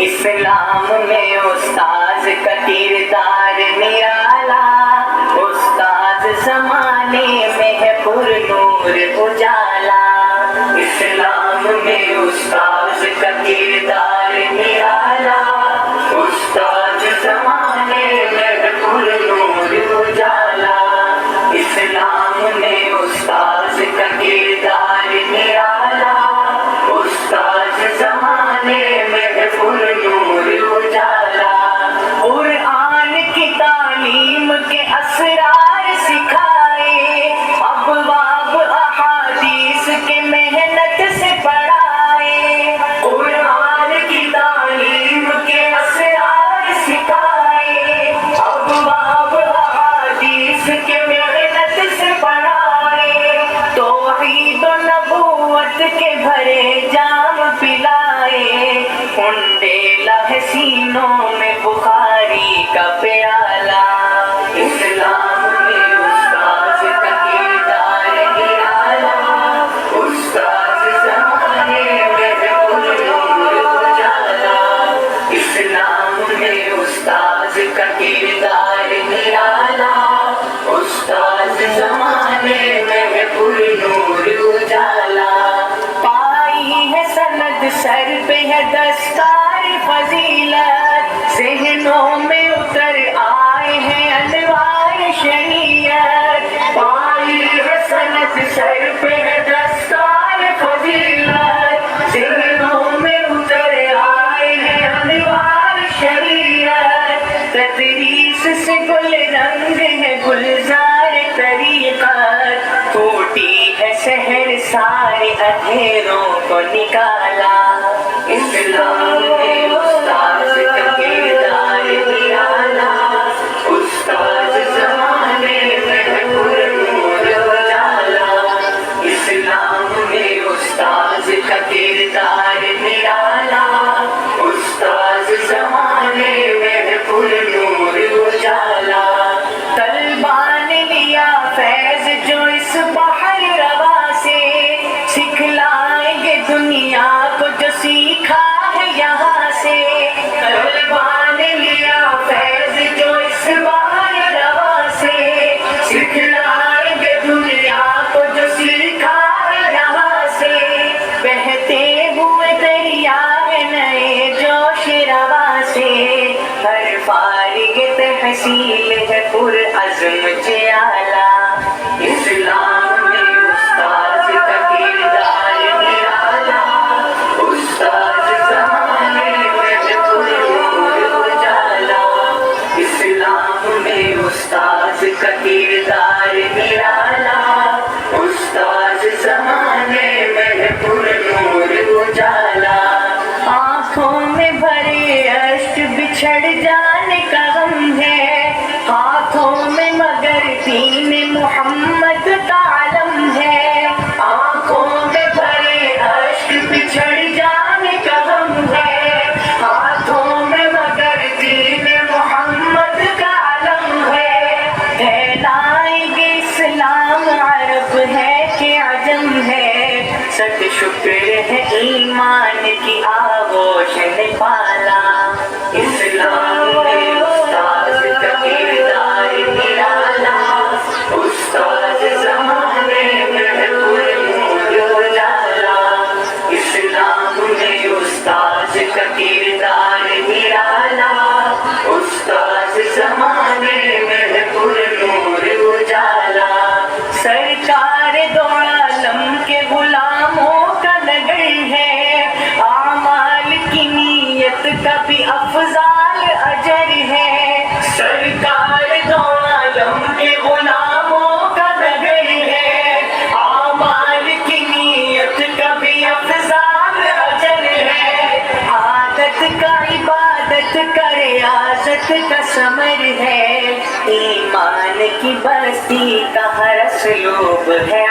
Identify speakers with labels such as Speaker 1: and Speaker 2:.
Speaker 1: اسلام میں استاذ کا کردار نرالا، استاذ زمانے میں ہے پر نور اجالا۔ اسلام میں استاذ کا کردار نرالا، استاذ زمانے میں ہے پر نور اجالا۔ اسلام میں استاذ کا کردار نرالا، استاذ زمانے میں ہے پر نور اجالا۔ قرآن کی تعلیم کے اسرار سکھائے، ابواب احادیث کے محنت سے پڑھائے۔ قرآن کی تعلیم کے اسرار سکھائے، ابواب احادیث کے محنت سے پڑھائے۔ توحید و نبوت کے بھرے جام پلائے، انڈیلا ہے سینوں میں بخاری کا پیالہ۔ اسلام میں استاذ کا کردار نرالا، استاذ زمانے میں ہے پر نور اجالا۔ اسلام میں استاذ کا کردار نرالا، استاذ زمانے میں ہے پر نور اجالا۔ پائی ہے سند سر پہ ہے دستار فضیلت، ذہنوں میں اتر آئے ہیں انوار شریعت۔ پائی ہے سند سر پہ ہے دستار فضیلت، ذہنوں میں اتر آئے ہیں انوار شریعت۔ تدریس سے گل رنگ ہے گلزار طریقت، ٹوٹی ہے شہر سارے اندھیروں کو نکالا۔ اسلام میں استاذ کا کردار نرالا، استاذ زمانے میں ہے پر نور اجالا۔ اسلام میں استاذ کا کردار نرالا، استاذ زمانے میں ہے پر نور اجالا۔ طلبا نے لیا فیض جو اس بحر روا سے، سکھلائیں گے دنیا کو جو سیکھا ہے یہاں سے۔ طلبا نے لیا فیض جو اس بحر روا سے، سکھلائیں گے دنیا کو جو سیکھا ہے یہاں سے۔ بہتے ہوئے دریا ہے نئے جوش روا سے، ہر فارغ تحصیل ہے پر عزم جیالا۔ اسلام میں استاذ کا کردار نرالا، استاذ زمانے میں ہے پر نور اجالا۔ اسلام میں استاذ کا کردار نرالا، استاذ زمانے میں ہے پر نور اجالا۔ آنکھوں میں بھرے اشک بچھڑ جانے کا غم ہے، ہاتھوں میں مگر دین محمد کا علم ہے۔ آنکھوں میں بھرے اشک بچھڑ جانے کا غم ہے، ہاتھوں میں مگر دین محمد کا علم ہے۔ پھیلائیں گے اسلام عرب ہے کہ عجم ہے، ست شکر ہے ایمان کی آغوش نے پالا۔ اسلام میں استاذ کا کردار نرالا، استاذ زمانے میں ہے پر نور اجالا۔ اسلام میں استاذ کا کردار نرالا، استاذ زمانے میں ہے پر نور اجالا۔ سرکار دو عالم کے غلاموں کا نگر ہے، اعمال کی نیت کا بھی افضال اجر ہے۔ سرکار دو عالم کے غلاموں کا نگر ہے، اعمال کی نیت کا بھی افضال اجر ہے۔ عادت کا عبادت کا ریاضت کا ثمر ہے، ایمان کی بستی کا ہر اسلوب ہے۔